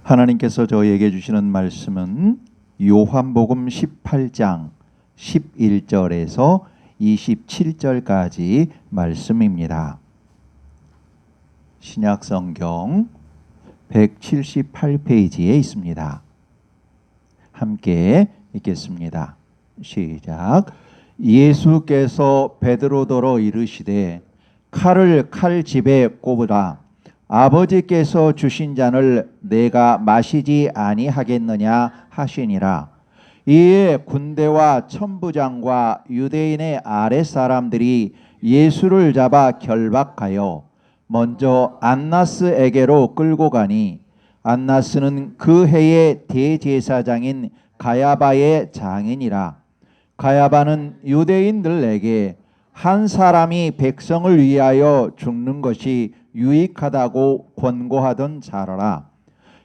하나님께서 저희에게 주시는 말씀은 요한복음 18장 11절에서 27절까지 말씀입니다. 신약성경 178페이지에 있습니다. 함께 읽겠습니다. 시작. 예수께서 베드로더러 이르시되 칼을 칼집에 꼽으라. 아버지께서 주신 잔을 내가 마시지 아니하겠느냐 하시니라. 이에 군대와 천부장과 유대인의 아랫사람들이 예수를 잡아 결박하여 먼저 안나스에게로 끌고 가니, 안나스는 그 해의 대제사장인 가야바의 장인이라. 가야바는 유대인들에게 한 사람이 백성을 위하여 죽는 것이 유익하다고 권고하던 자라라.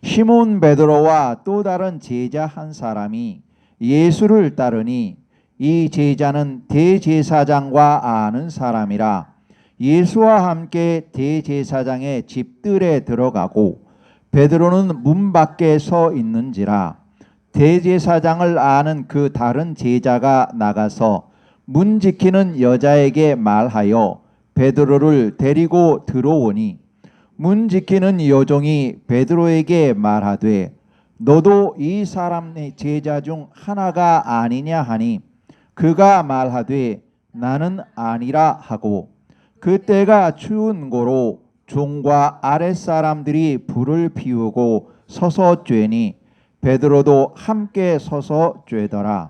시몬 베드로와 또 다른 제자 한 사람이 예수를 따르니 이 제자는 대제사장과 아는 사람이라. 예수와 함께 대제사장의 집들에 들어가고 베드로는 문 밖에 서 있는지라. 대제사장을 아는 그 다른 제자가 나가서 문 지키는 여자에게 말하여 베드로를 데리고 들어오니, 문 지키는 여종이 베드로에게 말하되 너도 이 사람의 제자 중 하나가 아니냐 하니, 그가 말하되 나는 아니라 하고, 그때가 추운 고로 종과 아랫사람들이 불을 피우고 서서 쬐니 베드로도 함께 서서 쬐더라.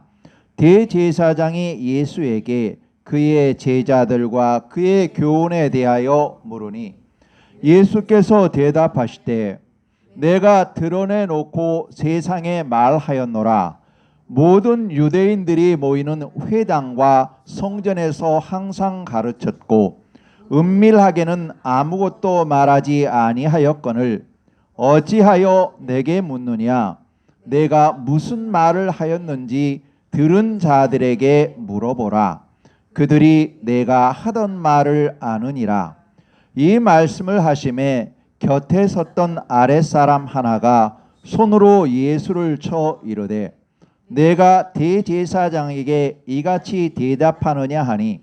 대제사장이 예수에게 그의 제자들과 그의 교훈에 대하여 물으니 예수께서 대답하시되 내가 드러내놓고 세상에 말하였노라. 모든 유대인들이 모이는 회당과 성전에서 항상 가르쳤고 은밀하게는 아무것도 말하지 아니하였거늘 어찌하여 내게 묻느냐. 내가 무슨 말을 하였는지 들은 자들에게 물어보라. 그들이 내가 하던 말을 아느니라. 이 말씀을 하심에 곁에 섰던 아랫사람 하나가 손으로 예수를 쳐 이르되 내가 대제사장에게 이같이 대답하느냐 하니,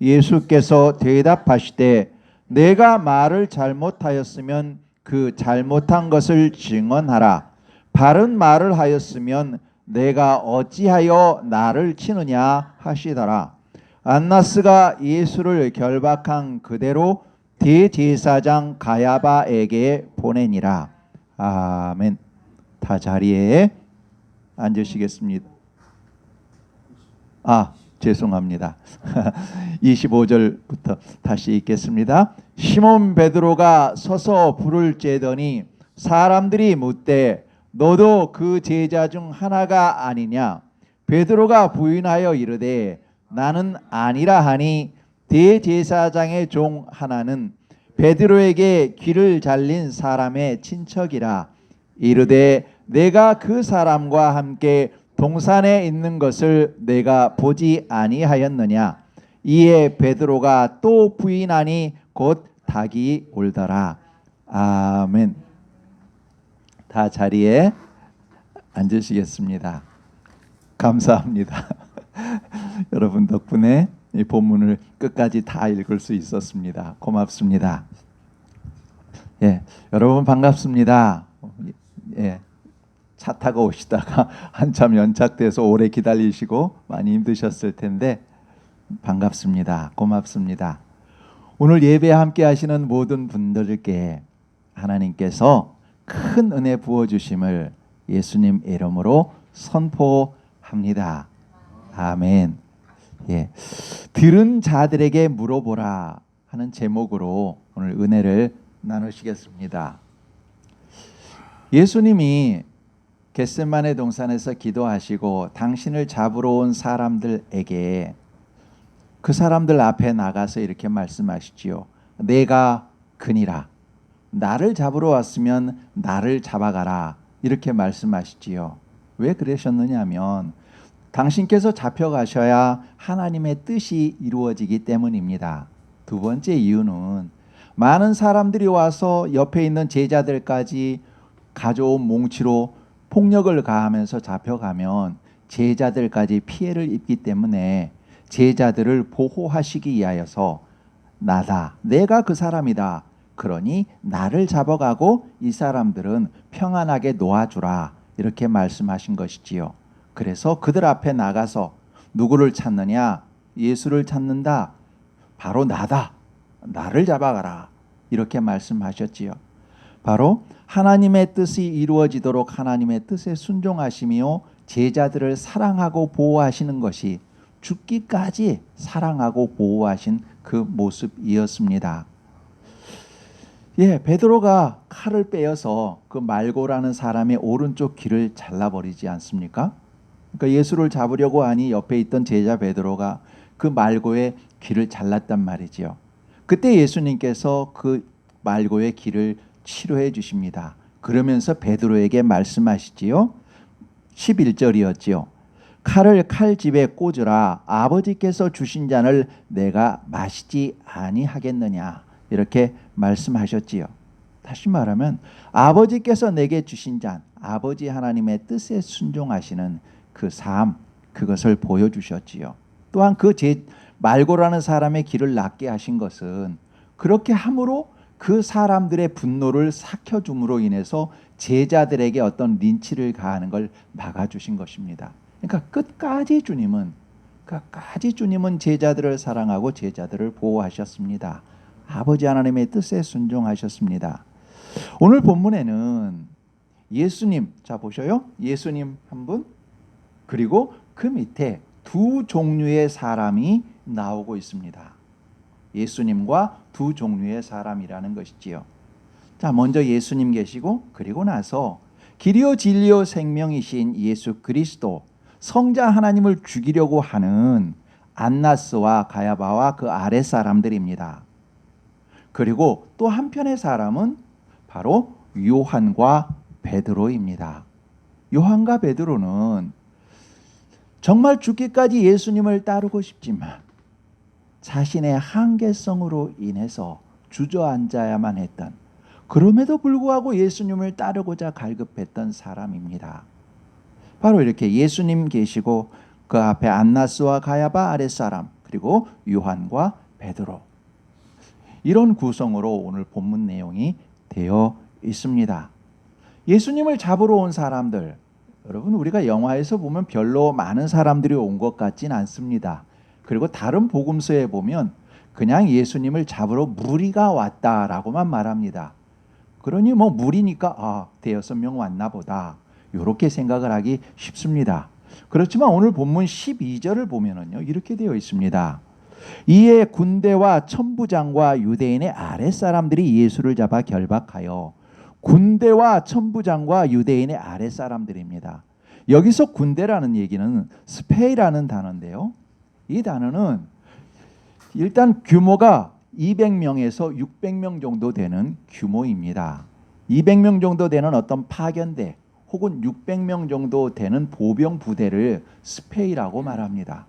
예수께서 대답하시되 내가 말을 잘못하였으면 그 잘못한 것을 증언하라. 바른 말을 하였으면 내가 어찌하여 나를 치느냐 하시더라. 안나스가 예수를 결박한 그대로 대제사장 가야바에게 보내니라. 아멘. 다 자리에 앉으시겠습니다. 죄송합니다. 25절부터 다시 읽겠습니다. 시몬 베드로가 서서 불을 쬐더니 사람들이 묻되 너도 그 제자 중 하나가 아니냐. 베드로가 부인하여 이르되 나는 아니라 하니, 대제사장의 종 하나는 베드로에게 귀를 잘린 사람의 친척이라. 이르되 내가 그 사람과 함께 동산에 있는 것을 내가 보지 아니하였느냐. 이에 베드로가 또 부인하니 곧 닭이 울더라. 아멘. 다 자리에 앉으시겠습니다. 감사합니다. 여러분 덕분에 이 본문을 끝까지 다 읽을 수 있었습니다. 고맙습니다. 여러분 반갑습니다. 차 타고 오시다가 한참 연착돼서 오래 기다리시고 많이 힘드셨을 텐데 반갑습니다. 고맙습니다. 오늘 예배 함께 하시는 모든 분들께 하나님께서 큰 은혜 부어주심을 예수님 이름으로 선포합니다. 아멘. 들은 자들에게 물어보라 하는 제목으로 오늘 은혜를 나누시겠습니다. 예수님이 겟세마네 동산에서 기도하시고 당신을 잡으러 온 사람들에게 그 사람들 앞에 나가서 이렇게 말씀하시지요. 내가 그니라. 나를 잡으러 왔으면 나를 잡아가라. 이렇게 말씀하시지요. 왜 그러셨느냐 하면 당신께서 잡혀가셔야 하나님의 뜻이 이루어지기 때문입니다. 두 번째 이유는 많은 사람들이 와서 옆에 있는 제자들까지 가져온 몽치로 폭력을 가하면서 잡혀가면 제자들까지 피해를 입기 때문에 제자들을 보호하시기 위하여서 나다, 내가 그 사람이다. 그러니 나를 잡아가고 이 사람들은 평안하게 놓아주라. 이렇게 말씀하신 것이지요. 그래서 그들 앞에 나가서 누구를 찾느냐? 예수를 찾는다. 바로 나다. 나를 잡아가라. 이렇게 말씀하셨지요. 바로 하나님의 뜻이 이루어지도록 하나님의 뜻에 순종하시며 제자들을 사랑하고 보호하시는 것이 죽기까지 사랑하고 보호하신 그 모습이었습니다. 베드로가 칼을 빼어서 그 말고라는 사람의 오른쪽 귀를 잘라버리지 않습니까? 그러니까 예수를 잡으려고 하니 옆에 있던 제자 베드로가 그 말고의 귀를 잘랐단 말이지요. 그때 예수님께서 그 말고의 귀를 치료해 주십니다. 그러면서 베드로에게 말씀하시지요. 11절이었지요. 칼을 칼집에 꽂으라. 아버지께서 주신 잔을 내가 마시지 아니하겠느냐. 이렇게 말씀하셨지요. 다시 말하면 아버지께서 내게 주신 잔, 아버지 하나님의 뜻에 순종하시는 그 삶, 그것을 보여주셨지요. 또한 그 말고라는 사람의 길을 낫게 하신 것은 그렇게 함으로 그 사람들의 분노를 삭혀줌으로 인해서 제자들에게 어떤 린치를 가하는 걸 막아주신 것입니다. 그러니까 끝까지 주님은 제자들을 사랑하고 제자들을 보호하셨습니다. 아버지 하나님의 뜻에 순종하셨습니다. 오늘 본문에는 예수님, 자 보셔요. 예수님 한 분, 그리고 그 밑에 두 종류의 사람이 나오고 있습니다. 예수님과 두 종류의 사람이라는 것이지요. 자, 먼저 예수님 계시고 그리고 나서 길이요 진리요 생명이신 예수 그리스도, 성자 하나님을 죽이려고 하는 안나스와 가야바와 그 아랫 사람들입니다. 그리고 또 한편의 사람은 바로 요한과 베드로입니다. 요한과 베드로는 정말 죽기까지 예수님을 따르고 싶지만 자신의 한계성으로 인해서 주저앉아야만 했던, 그럼에도 불구하고 예수님을 따르고자 갈급했던 사람입니다. 바로 이렇게 예수님 계시고 그 앞에 안나스와 가야바 아랫사람, 그리고 요한과 베드로, 이런 구성으로 오늘 본문 내용이 되어 있습니다. 예수님을 잡으러 온 사람들, 여러분 우리가 영화에서 보면 별로 많은 사람들이 온 것 같진 않습니다. 그리고 다른 복음서에 보면 그냥 예수님을 잡으러 무리가 왔다라고만 말합니다. 그러니 뭐 무리니까 대여섯 명 왔나 보다, 이렇게 생각을 하기 쉽습니다. 그렇지만 오늘 본문 12절을 보면은요, 이렇게 되어 있습니다. 이에 군대와 천부장과 유대인의 아랫사람들이 예수를 잡아 결박하여, 군대와 천부장과 유대인의 아랫사람들입니다. 여기서 군대라는 얘기는 스페이라는 단어인데요. 이 단어는 일단 규모가 200명에서 600명 정도 되는 규모입니다. 200명 정도 되는 어떤 파견대 혹은 600명 정도 되는 보병 부대를 스페이라고 말합니다.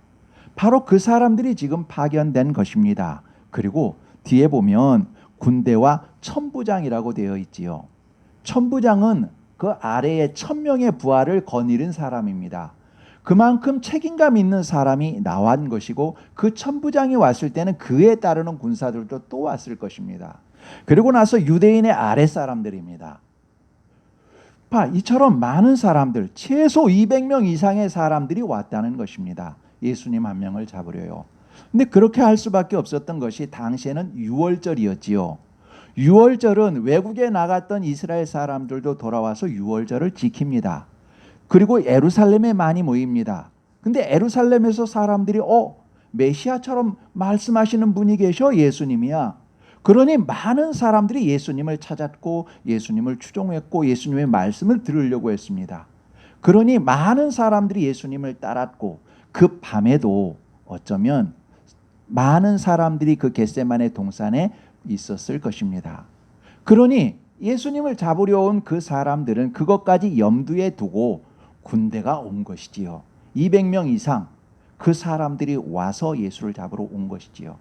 바로 그 사람들이 지금 파견된 것입니다. 그리고 뒤에 보면 군대와 천부장이라고 되어 있지요. 천부장은 그 아래에 1000명의 부하를 거느린 사람입니다. 그만큼 책임감 있는 사람이 나온 것이고, 그 천부장이 왔을 때는 그에 따르는 군사들도 또 왔을 것입니다. 그리고 나서 유대인의 아랫사람들입니다. 이처럼 많은 사람들, 최소 200명 이상의 사람들이 왔다는 것입니다. 예수님 한 명을 잡으려요. 근데 그렇게 할 수밖에 없었던 것이 당시에는 유월절이었지요. 유월절은 외국에 나갔던 이스라엘 사람들도 돌아와서 유월절을 지킵니다. 그리고 예루살렘에 많이 모입니다. 근데 예루살렘에서 사람들이 메시아처럼 말씀하시는 분이 계셔, 예수님이야. 그러니 많은 사람들이 예수님을 찾았고 예수님을 추종했고 예수님의 말씀을 들으려고 했습니다. 그러니 많은 사람들이 예수님을 따랐고, 그 밤에도 어쩌면 많은 사람들이 그 겟세마네 동산에 있었을 것입니다. 그러니 예수님을 잡으려 온 그 사람들은 그것까지 염두에 두고 군대가 온 것이지요. 200명 이상 그 사람들이 와서 예수를 잡으러 온 것이지요.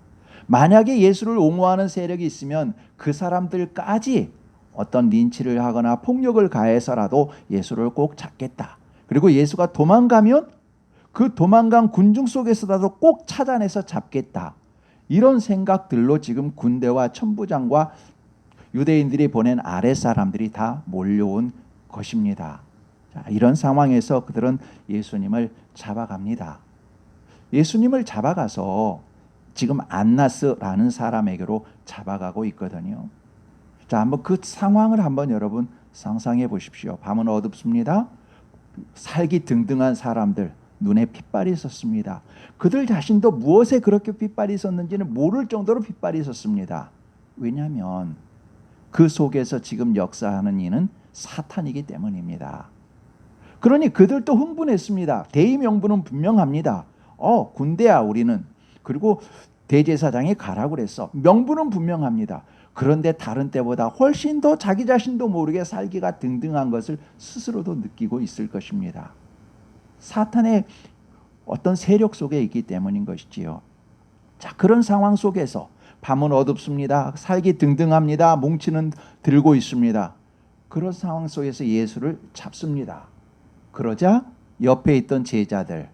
만약에 예수를 옹호하는 세력이 있으면 그 사람들까지 어떤 린치를 하거나 폭력을 가해서라도 예수를 꼭 잡겠다. 그리고 예수가 도망가면 그 도망간 군중 속에서라도 꼭 찾아내서 잡겠다. 이런 생각들로 지금 군대와 천부장과 유대인들이 보낸 아랫사람들이 다 몰려온 것입니다. 자, 이런 상황에서 그들은 예수님을 잡아갑니다. 예수님을 잡아가서 지금 안나스라는 사람에게로 잡아가고 있거든요. 자, 한번 그 상황을 한번 여러분 상상해 보십시오. 밤은 어둡습니다. 살기 등등한 사람들, 눈에 핏발이 있었습니다. 그들 자신도 무엇에 그렇게 핏발이 있었는지는 모를 정도로 핏발이 있었습니다. 왜냐하면 그 속에서 지금 역사하는 이는 사탄이기 때문입니다. 그러니 그들도 흥분했습니다. 대의 명분은 분명합니다. 군대야 우리는. 그리고 대제사장이 가라고 그랬어. 명분은 분명합니다. 그런데 다른 때보다 훨씬 더 자기 자신도 모르게 살기가 등등한 것을 스스로도 느끼고 있을 것입니다. 사탄의 어떤 세력 속에 있기 때문인 것이지요. 자, 그런 상황 속에서 밤은 어둡습니다. 살기 등등합니다. 뭉치는 들고 있습니다. 그런 상황 속에서 예수를 잡습니다. 그러자 옆에 있던 제자들,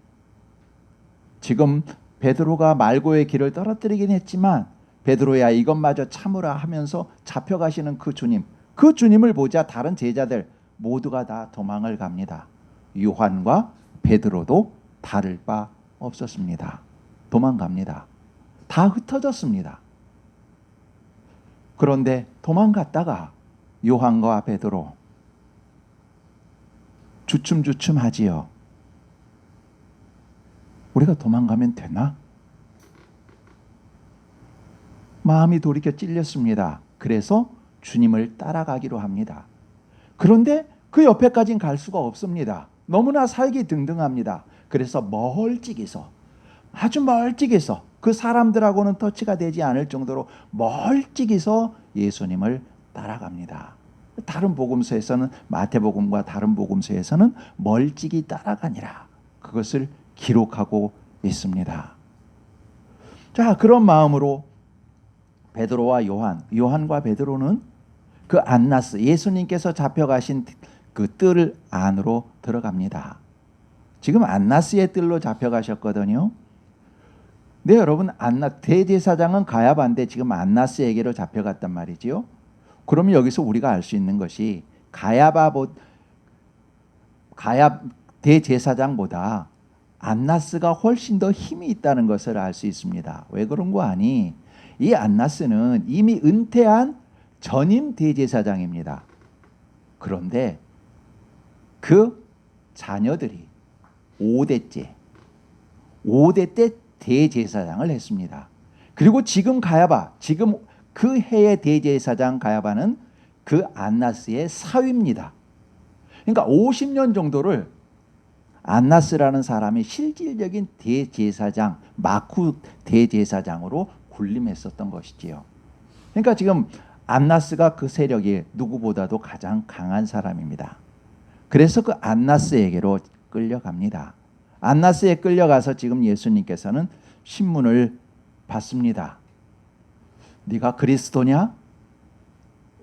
지금 베드로가 말고의 길을 떨어뜨리긴 했지만 베드로야 이것마저 참으라 하면서 잡혀가시는 그 주님을 보자 다른 제자들 모두가 다 도망을 갑니다. 요한과 베드로도 다를 바 없었습니다. 도망갑니다. 다 흩어졌습니다. 그런데 도망갔다가 요한과 베드로 주춤주춤하지요. 우리가 도망가면 되나? 마음이 돌이켜 찔렸습니다. 그래서 주님을 따라가기로 합니다. 그런데 그 옆에까지는 갈 수가 없습니다. 너무나 살기 등등합니다. 그래서 멀찍이서, 아주 멀찍이서, 그 사람들하고는 터치가 되지 않을 정도로 멀찍이서 예수님을 따라갑니다. 다른 복음서에서는, 마태복음과 다른 복음서에서는 멀찍이 따라가니라 그것을 기록하고 있습니다. 자, 그런 마음으로 베드로와 요한과 베드로는 그 안나스, 예수님께서 잡혀가신 그 뜰 안으로 들어갑니다. 지금 안나스의 뜰로 잡혀가셨거든요. 네, 여러분, 대제사장은 가야바인데 지금 안나스에게로 잡혀갔단 말이지요. 그러면 여기서 우리가 알 수 있는 것이 가야바 대제사장보다 안나스가 훨씬 더 힘이 있다는 것을 알 수 있습니다. 왜 그런 거 아니? 이 안나스는 이미 은퇴한 전임 대제사장입니다. 그런데 그 자녀들이 5대 때 대제사장을 했습니다. 그리고 지금 그 해의 대제사장 가야바는 그 안나스의 사위입니다. 그러니까 50년 정도를 안나스라는 사람이 실질적인 대제사장, 마쿠 대제사장으로 군림했었던 것이지요. 그러니까 지금 안나스가 그 세력이 누구보다도 가장 강한 사람입니다. 그래서 그 안나스에게로 끌려갑니다. 안나스에 끌려가서 지금 예수님께서는 신문을 받습니다. 네가 그리스도냐?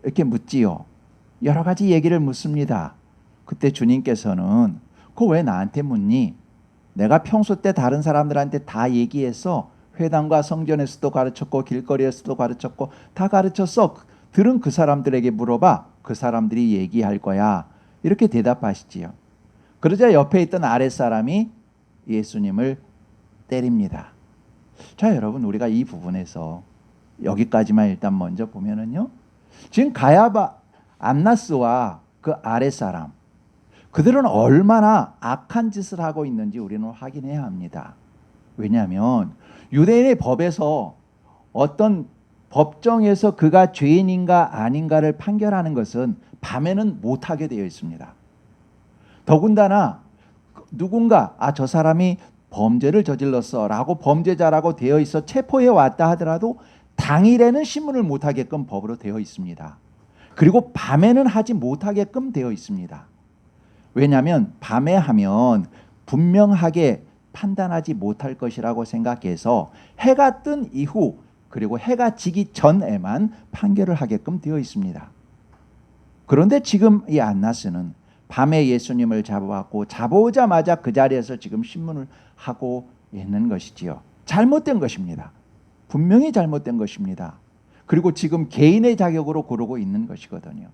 이렇게 묻지요. 여러 가지 얘기를 묻습니다. 그때 주님께서는 그거 왜 나한테 묻니? 내가 평소 때 다른 사람들한테 다 얘기해서 회당과 성전에서도 가르쳤고 길거리에서도 가르쳤고 다 가르쳤어. 들은 그 사람들에게 물어봐. 그 사람들이 얘기할 거야. 이렇게 대답하시지요. 그러자 옆에 있던 아랫사람이 예수님을 때립니다. 자, 여러분, 우리가 이 부분에서 여기까지만 일단 먼저 보면은요. 지금 가야바, 안나스와 그 아랫사람, 그들은 얼마나 악한 짓을 하고 있는지 우리는 확인해야 합니다. 왜냐하면 유대인의 법에서 어떤 법정에서 그가 죄인인가 아닌가를 판결하는 것은 밤에는 못하게 되어 있습니다. 더군다나 누군가 저 사람이 범죄를 저질렀어 라고 범죄자라고 되어 있어 체포해 왔다 하더라도 당일에는 신문을 못하게끔 법으로 되어 있습니다. 그리고 밤에는 하지 못하게끔 되어 있습니다. 왜냐하면 밤에 하면 분명하게 판단하지 못할 것이라고 생각해서 해가 뜬 이후 그리고 해가 지기 전에만 판결을 하게끔 되어 있습니다. 그런데 지금 이 안나스는 밤에 예수님을 잡아왔고 잡아오자마자 그 자리에서 지금 신문을 하고 있는 것이지요. 잘못된 것입니다. 분명히 잘못된 것입니다. 그리고 지금 개인의 자격으로 그러고 있는 것이거든요.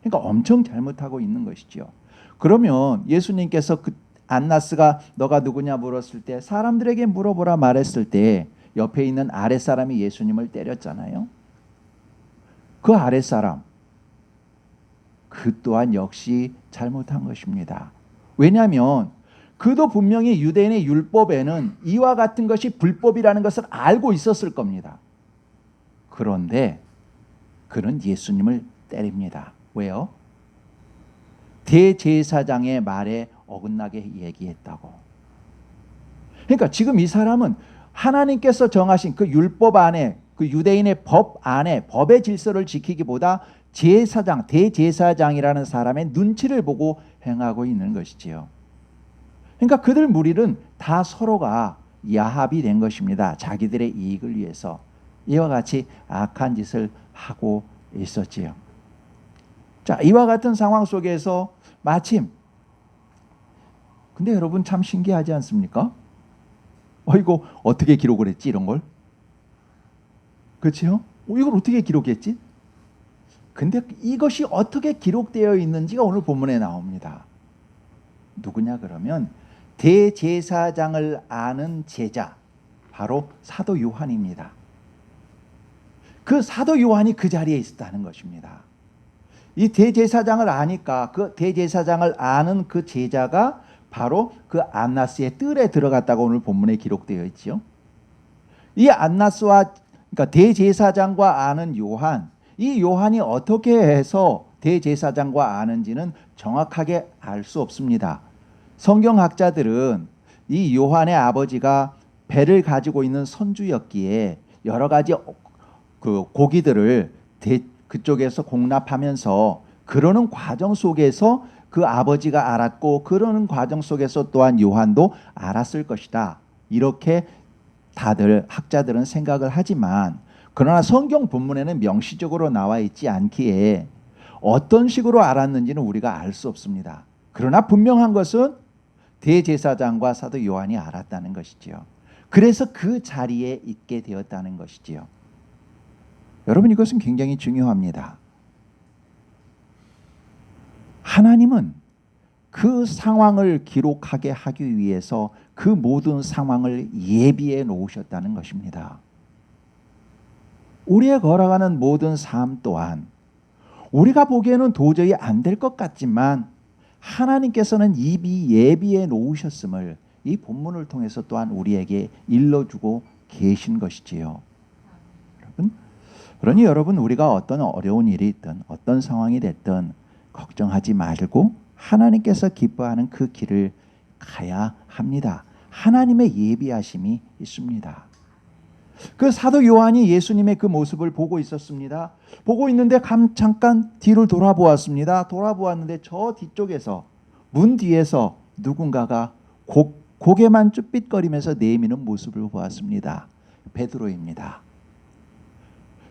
그러니까 엄청 잘못하고 있는 것이지요. 그러면 예수님께서 그 안나스가 너가 누구냐 물었을 때 사람들에게 물어보라 말했을 때 옆에 있는 아랫사람이 예수님을 때렸잖아요. 그 아랫사람 그 또한 역시 잘못한 것입니다. 왜냐하면 그도 분명히 유대인의 율법에는 이와 같은 것이 불법이라는 것을 알고 있었을 겁니다. 그런데 그는 예수님을 때립니다. 왜요? 대제사장의 말에 어긋나게 얘기했다고. 그러니까 지금 이 사람은 하나님께서 정하신 그 율법 안에, 그 유대인의 법 안에 법의 질서를 지키기보다 제사장, 대제사장이라는 사람의 눈치를 보고 행하고 있는 것이지요. 그러니까 그들 무리는 다 서로가 야합이 된 것입니다. 자기들의 이익을 위해서 이와 같이 악한 짓을 하고 있었지요. 자, 이와 같은 상황 속에서 마침 근데 여러분 참 신기하지 않습니까? 이거 어떻게 기록을 했지 이런 걸? 그렇죠? 이걸 어떻게 기록했지? 근데 이것이 어떻게 기록되어 있는지가 오늘 본문에 나옵니다. 누구냐 그러면 대제사장을 아는 제자 바로 사도 요한입니다. 그 사도 요한이 그 자리에 있었다는 것입니다. 이 대제사장을 아니까 그 대제사장을 아는 그 제자가 바로 그 안나스의 뜰에 들어갔다고 오늘 본문에 기록되어 있죠. 이 안나스와 그러니까 대제사장과 아는 요한, 이 요한이 어떻게 해서 대제사장과 아는지는 정확하게 알 수 없습니다. 성경학자들은 이 요한의 아버지가 배를 가지고 있는 선주였기에 여러 가지 그 고기들을 그쪽에서 공납하면서 그러는 과정 속에서 그 아버지가 알았고 그러는 과정 속에서 또한 요한도 알았을 것이다. 이렇게 다들 학자들은 생각을 하지만 그러나 성경 본문에는 명시적으로 나와 있지 않기에 어떤 식으로 알았는지는 우리가 알 수 없습니다. 그러나 분명한 것은 대제사장과 사도 요한이 알았다는 것이지요. 그래서 그 자리에 있게 되었다는 것이지요. 여러분 이것은 굉장히 중요합니다. 하나님은 그 상황을 기록하게 하기 위해서 그 모든 상황을 예비해 놓으셨다는 것입니다. 우리의 걸어가는 모든 삶 또한 우리가 보기에는 도저히 안 될 것 같지만 하나님께서는 이미 예비해 놓으셨음을 이 본문을 통해서 또한 우리에게 일러주고 계신 것이지요. 여러분, 그러니 여러분 우리가 어떤 어려운 일이 있든 어떤 상황이 됐든 걱정하지 말고 하나님께서 기뻐하는 그 길을 가야 합니다. 하나님의 예비하심이 있습니다. 그 사도 요한이 예수님의 그 모습을 보고 있었습니다. 보고 있는데 잠깐 뒤를 돌아보았습니다. 돌아보았는데 저 뒤쪽에서 문 뒤에서 누군가가 고개만 쭈삣거리면서 내미는 모습을 보았습니다. 베드로입니다.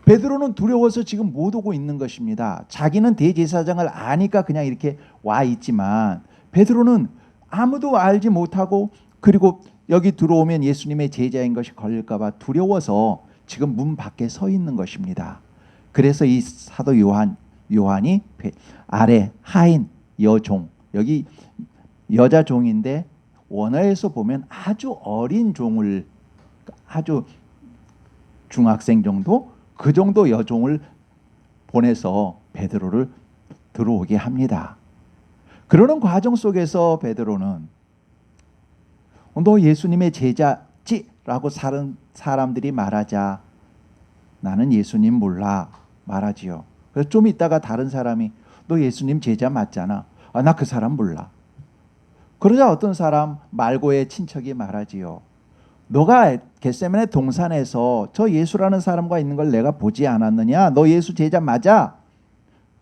베드로는 두려워서 지금 못 오고 있는 것입니다. 자기는 대제사장을 아니까 그냥 이렇게 와 있지만 베드로는 아무도 알지 못하고 그리고 여기 들어오면 예수님의 제자인 것이 걸릴까 봐 두려워서 지금 문 밖에 서 있는 것입니다. 그래서 이 사도 요한이 아래 하인 여종, 여기 여자 종인데 원어에서 보면 아주 어린 종을, 아주 중학생 정도, 그 정도 여종을 보내서 베드로를 들어오게 합니다. 그러는 과정 속에서 베드로는 너 예수님의 제자지라고 사람들이 말하자 나는 예수님 몰라 말하지요. 그래서 좀 있다가 다른 사람이 너 예수님 제자 맞잖아. 나 그 사람 몰라. 그러자 어떤 사람 말고의 친척이 말하지요. 너가 겟세마네 동산에서 저 예수라는 사람과 있는 걸 내가 보지 않았느냐? 너 예수 제자 맞아?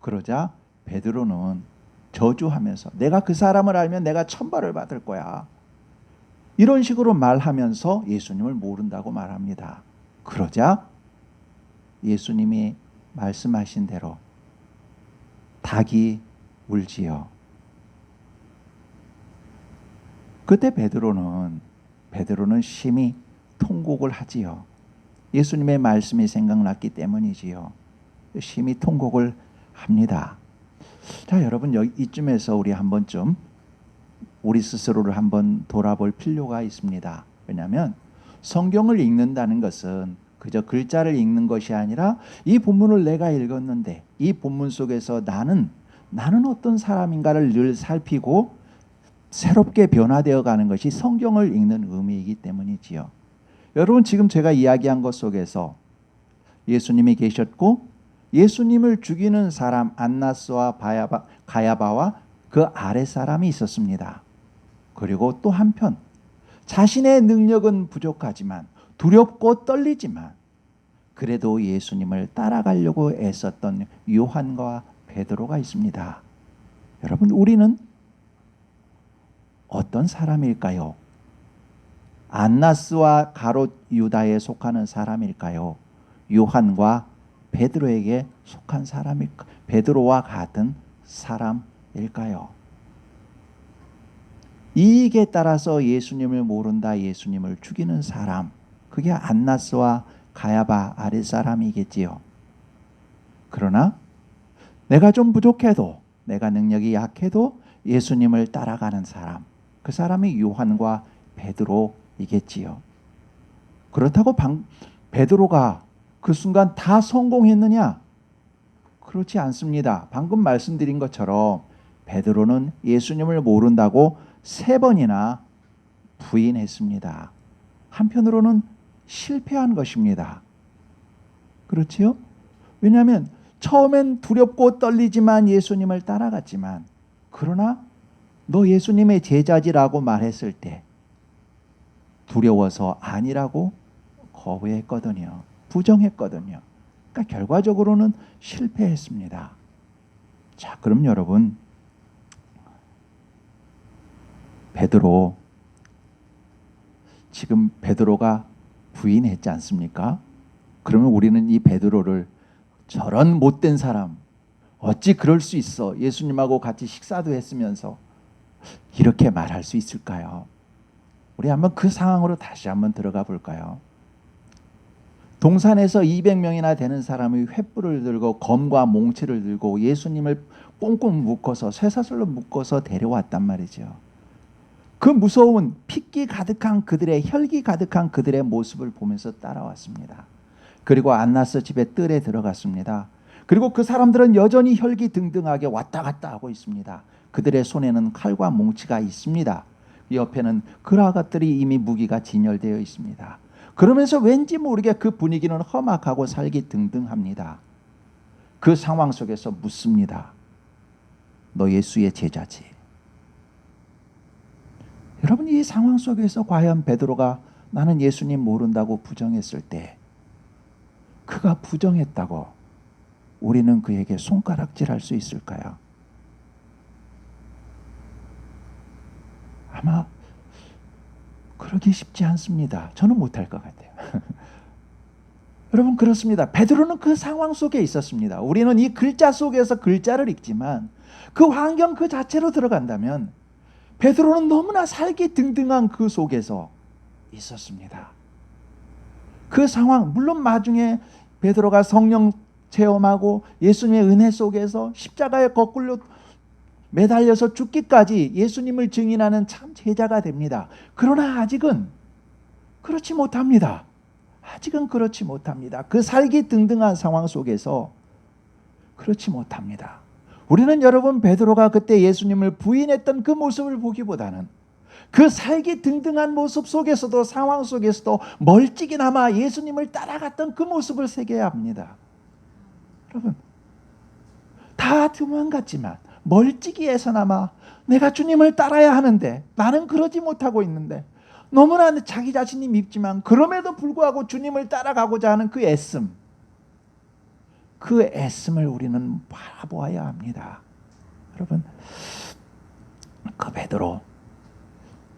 그러자 베드로는 저주하면서 내가 그 사람을 알면 내가 천벌을 받을 거야. 이런 식으로 말하면서 예수님을 모른다고 말합니다. 그러자 예수님이 말씀하신 대로 닭이 울지요. 그때 베드로는 심히 통곡을 하지요. 예수님의 말씀이 생각났기 때문이지요. 심히 통곡을 합니다. 자, 여러분, 이쯤에서 우리 한 번쯤 우리 스스로를 한번 돌아볼 필요가 있습니다. 왜냐하면 성경을 읽는다는 것은 그저 글자를 읽는 것이 아니라 이 본문을 내가 읽었는데 이 본문 속에서 나는 어떤 사람인가를 늘 살피고 새롭게 변화되어 가는 것이 성경을 읽는 의미이기 때문이지요. 여러분, 지금 제가 이야기한 것 속에서 예수님이 계셨고 예수님을 죽이는 사람 안나스와 가야바와 그 아래 사람이 있었습니다. 그리고 또 한편 자신의 능력은 부족하지만 두렵고 떨리지만 그래도 예수님을 따라가려고 애썼던 요한과 베드로가 있습니다. 여러분, 우리는 어떤 사람일까요? 안나스와 가롯 유다에 속하는 사람일까요? 요한과 베드로에게 속한 사람일까? 베드로와 같은 사람일까요? 이익에 따라서 예수님을 모른다, 예수님을 죽이는 사람, 그게 안나스와 가야바 아랫사람이겠지요. 그러나 내가 좀 부족해도, 내가 능력이 약해도 예수님을 따라가는 사람, 그 사람이 요한과 베드로이겠지요. 그렇다고 베드로가 그 순간 다 성공했느냐? 그렇지 않습니다. 방금 말씀드린 것처럼 베드로는 예수님을 모른다고 3번이나 부인했습니다. 한편으로는 실패한 것입니다. 그렇지요? 왜냐하면 처음엔 두렵고 떨리지만 예수님을 따라갔지만, 그러나 너 예수님의 제자지라고 말했을 때 두려워서 아니라고 거부했거든요. 부정했거든요. 그러니까 결과적으로는 실패했습니다. 자, 그럼 여러분, 베드로, 지금 베드로가 부인했지 않습니까? 그러면 우리는 이 베드로를 저런 못된 사람, 어찌 그럴 수 있어, 예수님하고 같이 식사도 했으면서, 이렇게 말할 수 있을까요? 우리 한번 그 상황으로 다시 한번 들어가 볼까요? 동산에서 200명이나 되는 사람이 횃불을 들고 검과 몽치를 들고 예수님을 꽁꽁 묶어서 쇠사슬로 묶어서 데려왔단 말이죠. 그 무서운 핏기 가득한 그들의, 혈기 가득한 그들의 모습을 보면서 따라왔습니다. 그리고 안나스 집의 뜰에 들어갔습니다. 그리고 그 사람들은 여전히 혈기등등하게 왔다 갔다 하고 있습니다. 그들의 손에는 칼과 몽치가 있습니다. 옆에는 그라gat들이 이미 무기가 진열되어 있습니다. 그러면서 왠지 모르게 그 분위기는 험악하고 살기등등합니다. 그 상황 속에서 묻습니다. 너 예수의 제자지? 여러분, 이 상황 속에서 과연 베드로가 나는 예수님 모른다고 부정했을 때, 그가 부정했다고 우리는 그에게 손가락질할 수 있을까요? 아마 그러기 쉽지 않습니다. 저는 못할 것 같아요. 여러분, 그렇습니다. 베드로는 그 상황 속에 있었습니다. 우리는 이 글자 속에서 글자를 읽지만 그 환경 그 자체로 들어간다면 베드로는 너무나 살기등등한 그 속에서 있었습니다. 그 상황, 물론 나중에 베드로가 성령 체험하고 예수님의 은혜 속에서 십자가에 거꾸로 매달려서 죽기까지 예수님을 증인하는 참 제자가 됩니다. 그러나 아직은 그렇지 못합니다. 아직은 그렇지 못합니다. 그 살기등등한 상황 속에서 그렇지 못합니다. 우리는 여러분, 베드로가 그때 예수님을 부인했던 그 모습을 보기보다는 그 살기등등한 모습 속에서도, 상황 속에서도 멀찍이나마 예수님을 따라갔던 그 모습을 새겨야 합니다. 여러분, 다 도망갔지만 멀찍이에서나마 내가 주님을 따라야 하는데 나는 그러지 못하고 있는데, 너무나 자기 자신이 밉지만 그럼에도 불구하고 주님을 따라가고자 하는 그 애씀, 그 애씀을 우리는 바라보아야 합니다. 여러분, 그 베드로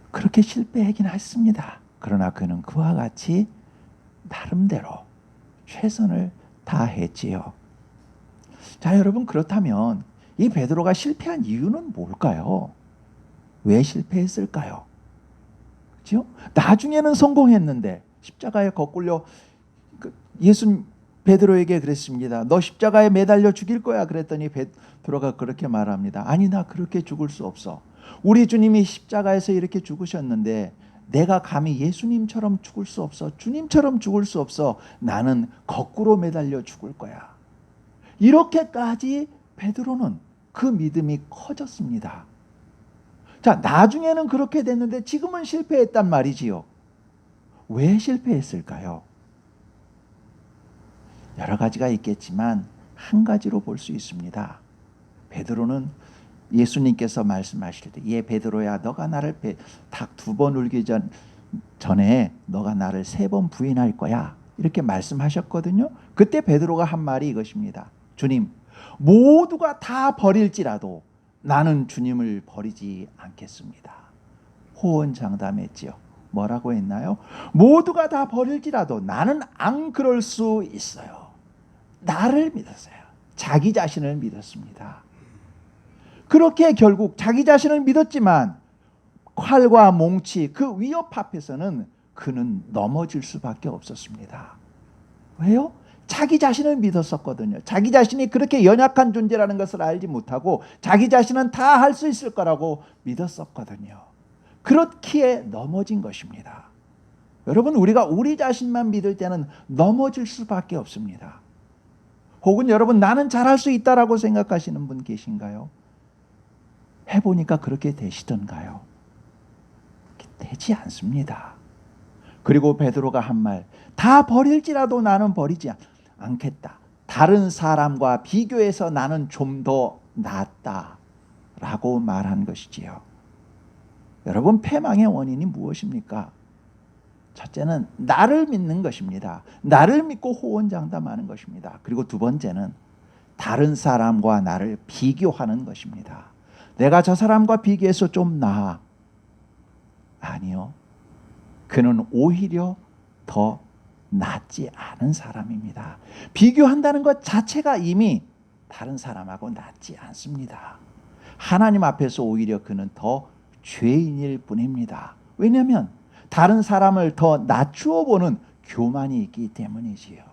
그렇게 실패하긴 했습니다. 그러나 그는 그와 같이 나름대로 최선을 다했지요. 자, 여러분, 그렇다면 이 베드로가 실패한 이유는 뭘까요? 왜 실패했을까요? 그렇죠? 나중에는 성공했는데 십자가에 거꾸려 예수 베드로에게 그랬습니다. 너 십자가에 매달려 죽일 거야. 그랬더니 베드로가 그렇게 말합니다. 아니, 나 그렇게 죽을 수 없어. 우리 주님이 십자가에서 이렇게 죽으셨는데 내가 감히 예수님처럼 죽을 수 없어. 주님처럼 죽을 수 없어. 나는 거꾸로 매달려 죽을 거야. 이렇게까지 베드로는 그 믿음이 커졌습니다. 자, 나중에는 그렇게 됐는데 지금은 실패했단 말이지요. 왜 실패했을까요? 여러 가지가 있겠지만 한 가지로 볼 수 있습니다. 베드로는 예수님께서 말씀하실 때, 예 베드로야, 너가 나를 닭 2번 울기 전에 너가 나를 3번 부인할 거야, 이렇게 말씀하셨거든요. 그때 베드로가 한 말이 이것입니다. 주님, 모두가 다 버릴지라도 나는 주님을 버리지 않겠습니다. 호언장담했지요. 뭐라고 했나요? 모두가 다 버릴지라도 나는 안 그럴 수 있어요. 나를 믿었어요. 자기 자신을 믿었습니다. 그렇게 결국 자기 자신을 믿었지만 칼과 몽치 그 위협 앞에서는 그는 넘어질 수밖에 없었습니다. 왜요? 자기 자신을 믿었었거든요. 자기 자신이 그렇게 연약한 존재라는 것을 알지 못하고 자기 자신은 다 할 수 있을 거라고 믿었었거든요. 그렇기에 넘어진 것입니다. 여러분, 우리가 우리 자신만 믿을 때는 넘어질 수밖에 없습니다. 혹은 여러분, 나는 잘할 수 있다라고 생각하시는 분 계신가요? 해보니까 그렇게 되시던가요? 되지 않습니다. 그리고 베드로가 한 말, 다 버릴지라도 나는 버리지 않겠다. 다른 사람과 비교해서 나는 좀 더 낫다 라고 말한 것이지요. 여러분, 패망의 원인이 무엇입니까? 첫째는 나를 믿는 것입니다. 나를 믿고 호언장담하는 것입니다. 그리고 두 번째는 다른 사람과 나를 비교하는 것입니다. 내가 저 사람과 비교해서 좀 나아. 아니요. 그는 오히려 더 낫지 않은 사람입니다. 비교한다는 것 자체가 이미 다른 사람하고 낫지 않습니다. 하나님 앞에서 오히려 그는 더 죄인일 뿐입니다. 왜냐하면 다른 사람을 더 낮추어 보는 교만이 있기 때문이지요.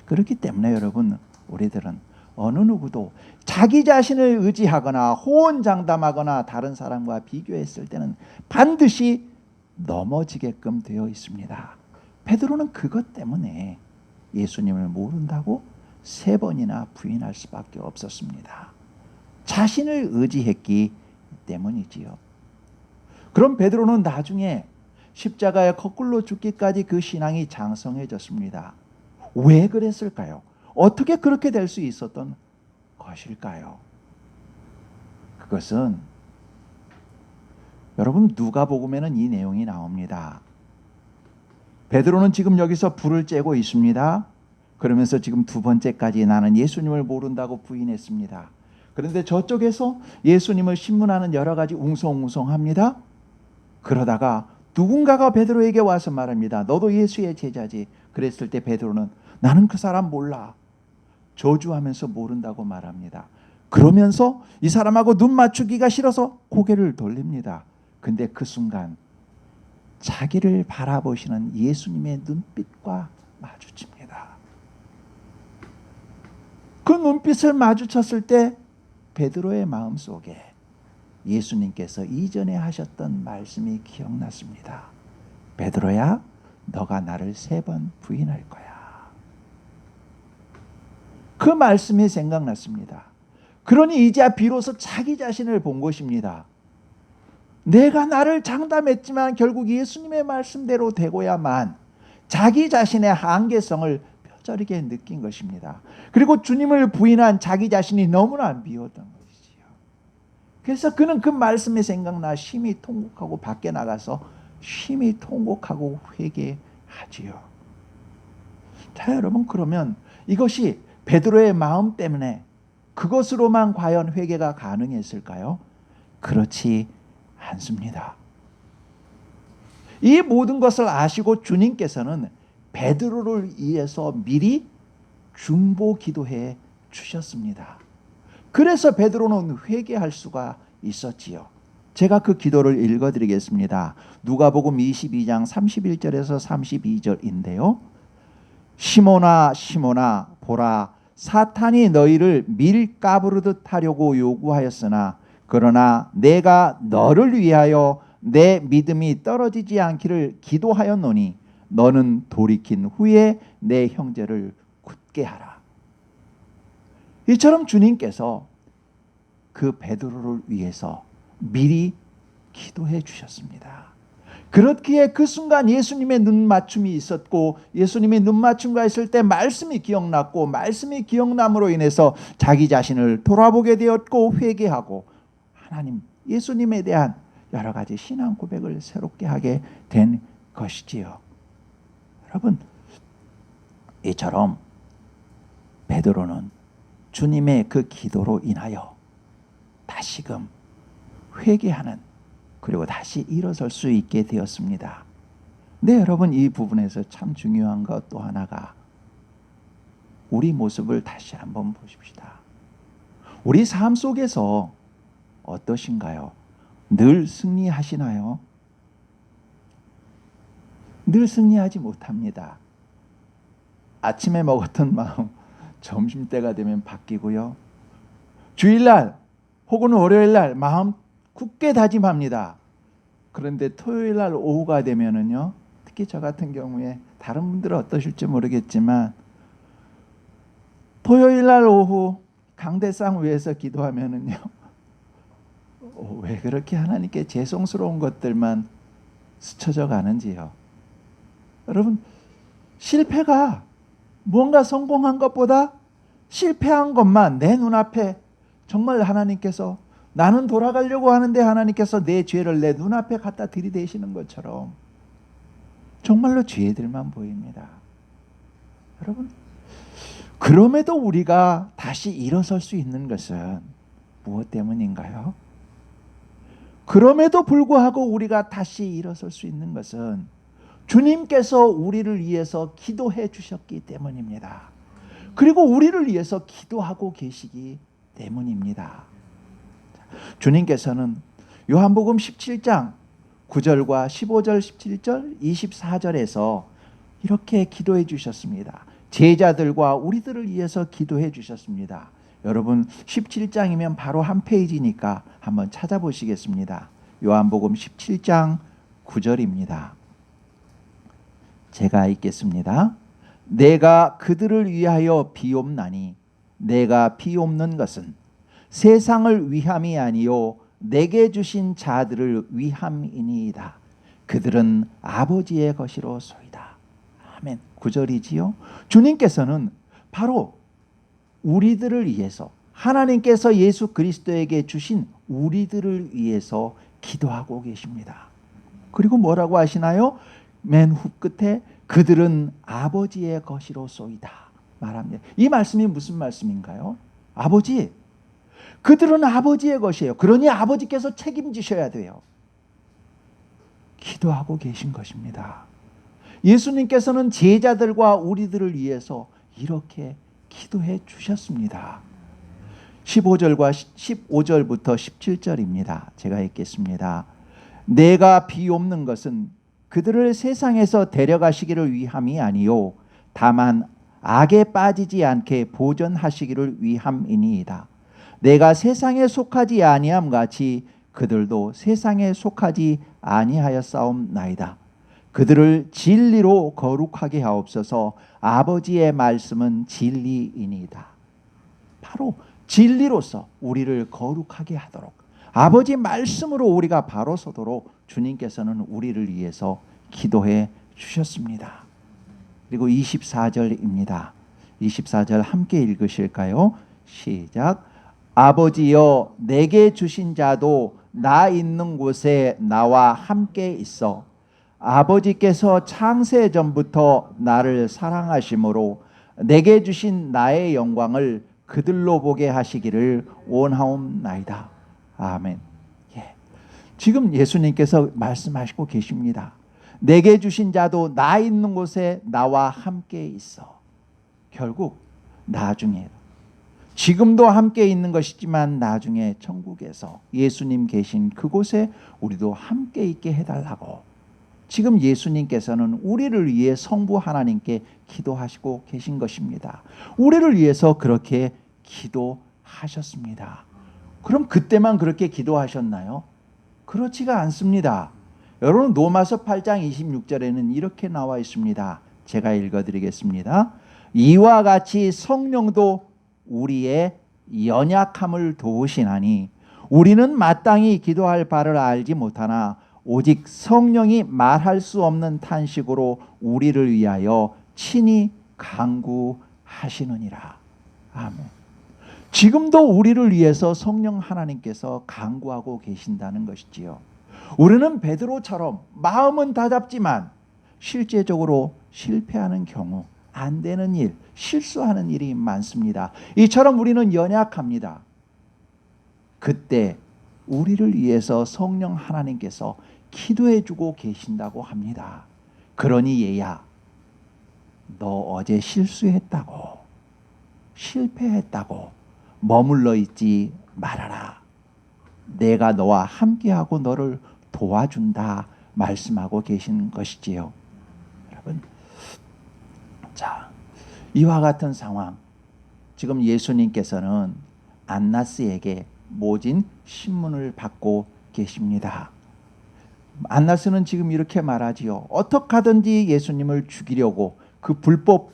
그렇기 때문에 여러분, 우리들은 어느 누구도 자기 자신을 의지하거나 호언장담하거나 다른 사람과 비교했을 때는 반드시 넘어지게끔 되어 있습니다. 베드로는 그것 때문에 예수님을 모른다고 3번이나 부인할 수밖에 없었습니다. 자신을 의지했기 때문이지요. 그럼 베드로는 나중에 십자가에 거꾸로 죽기까지 그 신앙이 장성해졌습니다. 왜 그랬을까요? 어떻게 그렇게 될 수 있었던 것일까요? 그것은 여러분, 누가복음에는 이 내용이 나옵니다. 베드로는 지금 여기서 불을 쬐고 있습니다. 그러면서 지금 2번째까지 나는 예수님을 모른다고 부인했습니다. 그런데 저쪽에서 예수님을 신문하는 여러 가지 웅성웅성합니다. 그러다가 누군가가 베드로에게 와서 말합니다. 너도 예수의 제자지. 그랬을 때 베드로는 나는 그 사람 몰라. 저주하면서 모른다고 말합니다. 그러면서 이 사람하고 눈 맞추기가 싫어서 고개를 돌립니다. 근데 그 순간 자기를 바라보시는 예수님의 눈빛과 마주칩니다. 그 눈빛을 마주쳤을 때 베드로의 마음속에 예수님께서 이전에 하셨던 말씀이 기억났습니다. 베드로야, 너가 나를 3번 부인할 거야. 그 말씀이 생각났습니다. 그러니 이제 비로소 자기 자신을 본 것입니다. 내가 나를 장담했지만 결국 예수님의 말씀대로 되고야만 자기 자신의 한계성을 뼈저리게 느낀 것입니다. 그리고 주님을 부인한 자기 자신이 너무나 미웠던 것이지요. 그래서 그는 그 말씀이 생각나 심히 통곡하고 밖에 나가서 심히 통곡하고 회개하지요. 자, 여러분, 그러면 이것이 베드로의 마음 때문에 그것으로만 과연 회개가 가능했을까요? 그렇지 않습니다. 이 모든 것을 아시고 주님께서는 베드로를 위해서 미리 중보 기도해 주셨습니다. 그래서 베드로는 회개할 수가 있었지요. 제가 그 기도를 읽어드리겠습니다. 누가복음 22장 31절에서 32절인데요. 시몬아 시몬아 보라, 사탄이 너희를 밀 까부르듯 하려고 요구하였으나 그러나 내가 너를 위하여 내 믿음이 떨어지지 않기를 기도하였노니 너는 돌이킨 후에 내 형제를 굳게 하라. 이처럼 주님께서 그 베드로를 위해서 미리 기도해 주셨습니다. 그렇기에 그 순간 예수님의 눈맞춤이 있었고, 예수님이 눈맞춤과 했을 때 말씀이 기억났고, 말씀이 기억남으로 인해서 자기 자신을 돌아보게 되었고 회개하고 하나님, 예수님에 대한 여러 가지 신앙 고백을 새롭게 하게 된 것이지요. 여러분, 이처럼 베드로는 주님의 그 기도로 인하여 다시금 회개하는, 그리고 다시 일어설 수 있게 되었습니다. 네, 여러분, 이 부분에서 참 중요한 것 또 하나가 우리 모습을 다시 한번 보십시다. 우리 삶 속에서 어떠신가요? 늘 승리하시나요? 늘 승리하지 못합니다. 아침에 먹었던 마음 점심때가 되면 바뀌고요. 주일날 혹은 월요일날 마음 굳게 다짐합니다. 그런데 토요일날 오후가 되면은요, 특히 저 같은 경우에 다른 분들은 어떠실지 모르겠지만 토요일날 오후 강대상 위에서 기도하면은요, 왜 그렇게 하나님께 죄송스러운 것들만 스쳐져 가는지요. 여러분, 실패가 뭔가 성공한 것보다 실패한 것만 내 눈앞에 정말 하나님께서, 나는 돌아가려고 하는데 하나님께서 내 죄를 내 눈앞에 갖다 들이대시는 것처럼 정말로 죄들만 보입니다. 여러분, 그럼에도 우리가 다시 일어설 수 있는 것은 무엇 때문인가요? 그럼에도 불구하고 우리가 다시 일어설 수 있는 것은 주님께서 우리를 위해서 기도해 주셨기 때문입니다. 그리고 우리를 위해서 기도하고 계시기 때문입니다. 주님께서는 요한복음 17장 9절과 15절, 17절, 24절에서 이렇게 기도해 주셨습니다. 제자들과 우리들을 위해서 기도해 주셨습니다. 여러분, 17장이면 바로 한 페이지니까 한번 찾아보시겠습니다. 요한복음 17장 9절입니다. 제가 읽겠습니다. 내가 그들을 위하여 비옵나니 내가 비옵는 것은 세상을 위함이 아니요 내게 주신 자들을 위함이니이다. 그들은 아버지의 것이로소이다. 아멘. 9절이지요. 주님께서는 바로 우리들을 위해서, 하나님께서 예수 그리스도에게 주신 우리들을 위해서 기도하고 계십니다. 그리고 뭐라고 하시나요? 맨 후끝에 그들은 아버지의 것이로소이다 말합니다. 이 말씀이 무슨 말씀인가요? 아버지, 그들은 아버지의 것이에요. 그러니 아버지께서 책임지셔야 돼요. 기도하고 계신 것입니다. 예수님께서는 제자들과 우리들을 위해서 이렇게 기도해 주셨습니다. 15절과 15절부터 17절입니다. 제가 읽겠습니다. 내가 비옵는 것은 그들을 세상에서 데려가시기를 위함이 아니요 다만 악에 빠지지 않게 보전하시기를 위함이니이다. 내가 세상에 속하지 아니함 같이 그들도 세상에 속하지 아니하였사옵나이다. 그들을 진리로 거룩하게 하옵소서. 아버지의 말씀은 진리이니이다. 바로 진리로서 우리를 거룩하게 하도록, 아버지 말씀으로 우리가 바로 서도록 주님께서는 우리를 위해서 기도해 주셨습니다. 그리고 24절입니다. 24절 함께 읽으실까요? 시작. 아버지여, 내게 주신 자도 나 있는 곳에 나와 함께 있어 아버지께서 창세 전부터 나를 사랑하심으로 내게 주신 나의 영광을 그들로 보게 하시기를 원하옵나이다. 아멘. 예. 지금 예수님께서 말씀하시고 계십니다. 내게 주신 자도 나 있는 곳에 나와 함께 있어. 결국 나중에 지금도 함께 있는 것이지만 나중에 천국에서 예수님 계신 그곳에 우리도 함께 있게 해달라고 지금 예수님께서는 우리를 위해 성부 하나님께 기도하시고 계신 것입니다. 우리를 위해서 그렇게 기도하셨습니다. 그럼 그때만 그렇게 기도하셨나요? 그렇지가 않습니다. 여러분, 로마서 8장 26절에는 이렇게 나와 있습니다. 제가 읽어드리겠습니다. 이와 같이 성령도 우리의 연약함을 도우시나니 우리는 마땅히 기도할 바를 알지 못하나 오직 성령이 말할 수 없는 탄식으로 우리를 위하여 친히 간구하시느니라. 아멘. 지금도 우리를 위해서 성령 하나님께서 간구하고 계신다는 것이지요. 우리는 베드로처럼 마음은 다잡지만 실제적으로 실패하는 경우, 안 되는 일, 실수하는 일이 많습니다. 이처럼 우리는 연약합니다. 그때 우리를 위해서 성령 하나님께서 기도해 주고 계신다고 합니다. 그러니 얘야, 너 어제 실수했다고, 실패했다고 머물러 있지 말아라. 내가 너와 함께하고 너를 도와준다 말씀하고 계신 것이지요. 여러분, 자, 이와 같은 상황, 지금 예수님께서는 안나스에게 모진 신문을 받고 계십니다. 안나스는 지금 이렇게 말하지요. 어떻게 하든지 예수님을 죽이려고 그 불법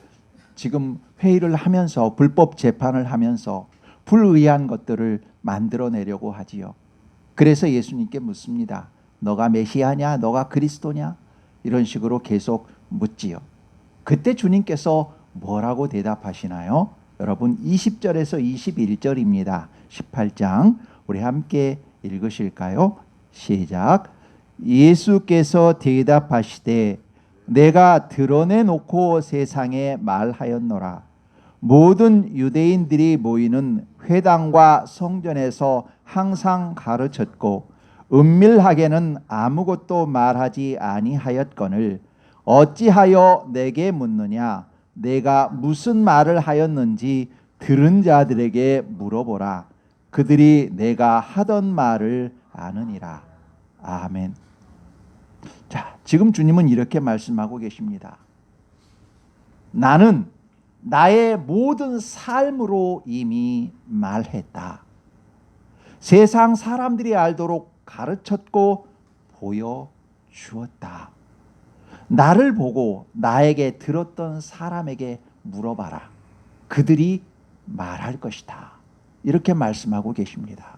지금 회의를 하면서 불법 재판을 하면서 불의한 것들을 만들어내려고 하지요. 그래서 예수님께 묻습니다. 너가 메시아냐? 너가 그리스도냐? 이런 식으로 계속 묻지요. 그때 주님께서 뭐라고 대답하시나요? 여러분, 20절에서 21절입니다. 18장 우리 함께 읽으실까요? 시작. 예수께서 대답하시되 내가 드러내놓고 세상에 말하였노라. 모든 유대인들이 모이는 회당과 성전에서 항상 가르쳤고 은밀하게는 아무것도 말하지 아니하였거늘 어찌하여 내게 묻느냐? 내가 무슨 말을 하였는지 들은 자들에게 물어보라. 그들이 내가 하던 말을 아느니라. 아멘. 자, 지금 주님은 이렇게 말씀하고 계십니다. 나는 나의 모든 삶으로 이미 말했다. 세상 사람들이 알도록 가르쳤고 보여주었다. 나를 보고 나에게 들었던 사람에게 물어봐라. 그들이 말할 것이다. 이렇게 말씀하고 계십니다.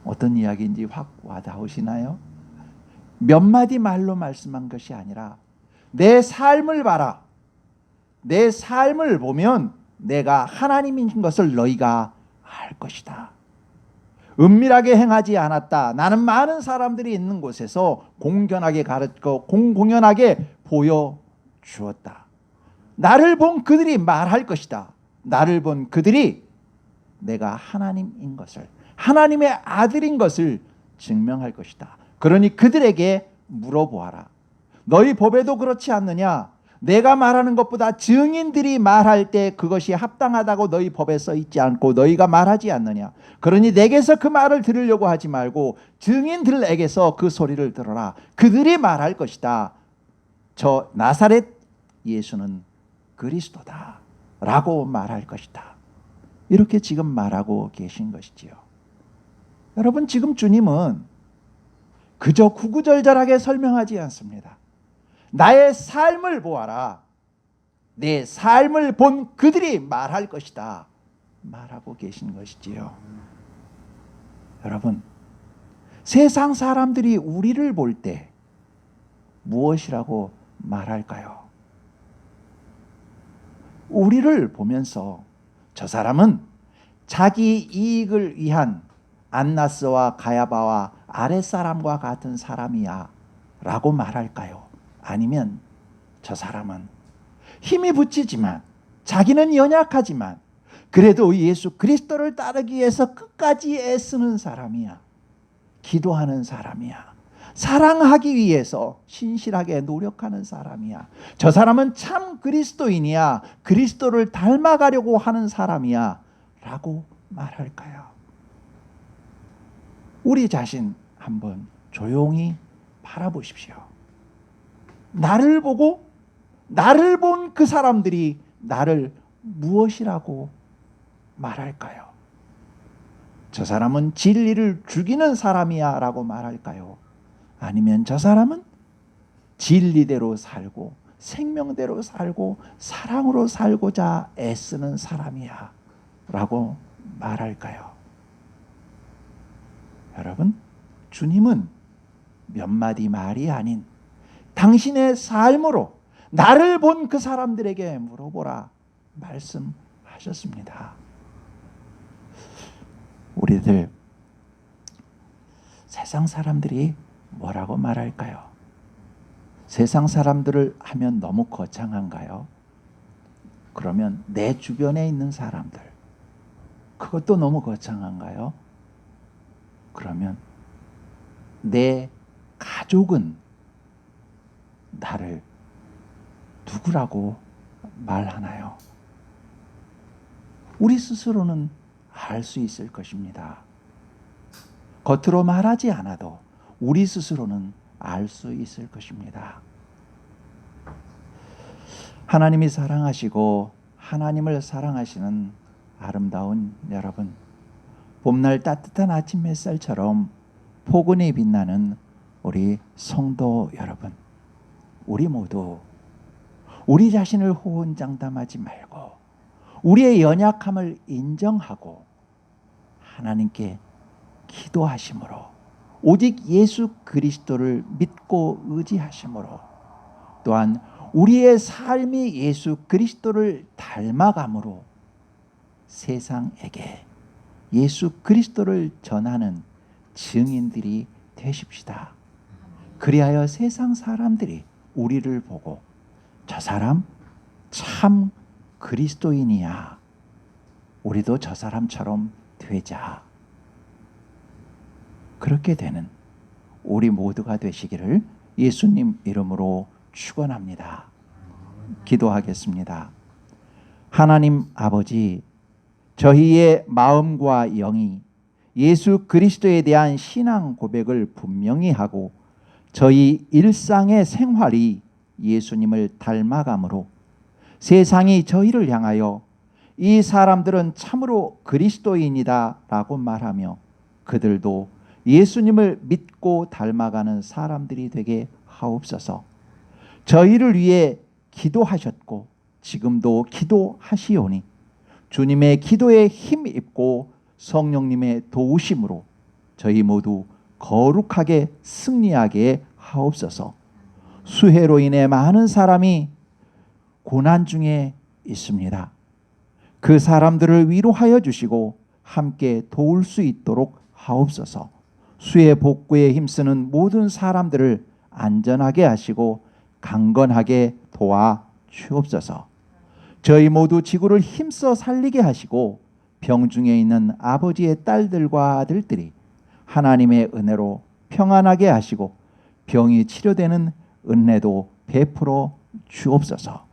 어떤 이야기인지 확 와닿으시나요? 몇 마디 말로 말씀한 것이 아니라 내 삶을 봐라. 내 삶을 보면 내가 하나님인 것을 너희가 알 것이다. 은밀하게 행하지 않았다. 나는 많은 사람들이 있는 곳에서 공견하게 가르치고 공공연하게 보여주었다. 나를 본 그들이 말할 것이다. 나를 본 그들이 내가 하나님인 것을, 하나님의 아들인 것을 증명할 것이다. 그러니 그들에게 물어보아라. 너희 법에도 그렇지 않느냐? 내가 말하는 것보다 증인들이 말할 때 그것이 합당하다고 너희 법에 써 있지 않고 너희가 말하지 않느냐? 그러니 내게서 그 말을 들으려고 하지 말고 증인들에게서 그 소리를 들어라. 그들이 말할 것이다. 저 나사렛 예수는 그리스도다 라고 말할 것이다. 이렇게 지금 말하고 계신 것이지요. 여러분, 지금 주님은 그저 구구절절하게 설명하지 않습니다. 나의 삶을 보아라. 내 삶을 본 그들이 말할 것이다. 말하고 계신 것이지요. 여러분, 세상 사람들이 우리를 볼 때 무엇이라고 말할까요? 우리를 보면서 저 사람은 자기 이익을 위한 안나스와 가야바와 아랫사람과 같은 사람이야 라고 말할까요? 아니면 저 사람은 힘이 붙이지만 자기는 연약하지만 그래도 예수 그리스도를 따르기 위해서 끝까지 애쓰는 사람이야. 기도하는 사람이야. 사랑하기 위해서 신실하게 노력하는 사람이야. 저 사람은 참 그리스도인이야. 그리스도를 닮아가려고 하는 사람이야. 라고 말할까요? 우리 자신 한번 조용히 바라보십시오. 나를 보고 나를 본 그 사람들이 나를 무엇이라고 말할까요? 저 사람은 진리를 죽이는 사람이야 라고 말할까요? 아니면 저 사람은 진리대로 살고 생명대로 살고 사랑으로 살고자 애쓰는 사람이야 라고 말할까요? 여러분, 주님은 몇 마디 말이 아닌 당신의 삶으로 나를 본 그 사람들에게 물어보라 말씀하셨습니다. 우리들 세상 사람들이 뭐라고 말할까요? 세상 사람들을 하면 너무 거창한가요? 그러면 내 주변에 있는 사람들, 그것도 너무 거창한가요? 그러면 내 가족은 나를 누구라고 말하나요? 우리 스스로는 알 수 있을 것입니다. 겉으로 말하지 않아도 우리 스스로는 알 수 있을 것입니다. 하나님이 사랑하시고 하나님을 사랑하시는 아름다운 여러분, 봄날 따뜻한 아침 햇살처럼 포근히 빛나는 우리 성도 여러분, 우리 모두 우리 자신을 호언장담하지 말고 우리의 연약함을 인정하고 하나님께 기도하심으로, 오직 예수 그리스도를 믿고 의지하심으로, 또한 우리의 삶이 예수 그리스도를 닮아감으로 세상에게 예수 그리스도를 전하는 증인들이 되십시다. 그리하여 세상 사람들이 우리를 보고 저 사람 참 그리스도인이야, 우리도 저 사람처럼 되자. 그렇게 되는 우리 모두가 되시기를 예수님 이름으로 축원합니다. 기도하겠습니다. 하나님 아버지, 저희의 마음과 영이 예수 그리스도에 대한 신앙 고백을 분명히 하고 저희 일상의 생활이 예수님을 닮아감으로 세상이 저희를 향하여 이 사람들은 참으로 그리스도인이다 라고 말하며 그들도 예수님을 믿고 닮아가는 사람들이 되게 하옵소서. 저희를 위해 기도하셨고 지금도 기도하시오니 주님의 기도에 힘입고 성령님의 도우심으로 저희 모두 거룩하게 승리하게 하옵소서. 수해로 인해 많은 사람이 고난 중에 있습니다. 그 사람들을 위로하여 주시고 함께 도울 수 있도록 하옵소서. 수해 복구에 힘쓰는 모든 사람들을 안전하게 하시고 강건하게 도와 주옵소서. 저희 모두 지구를 힘써 살리게 하시고 병중에 있는 아버지의 딸들과 아들들이 하나님의 은혜로 평안하게 하시고 병이 치료되는 은혜도 베풀어 주옵소서.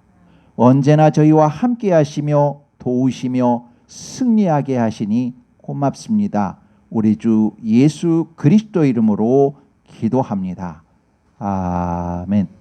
언제나 저희와 함께 하시며 도우시며 승리하게 하시니 고맙습니다. 우리 주 예수 그리스도 이름으로 기도합니다. 아멘.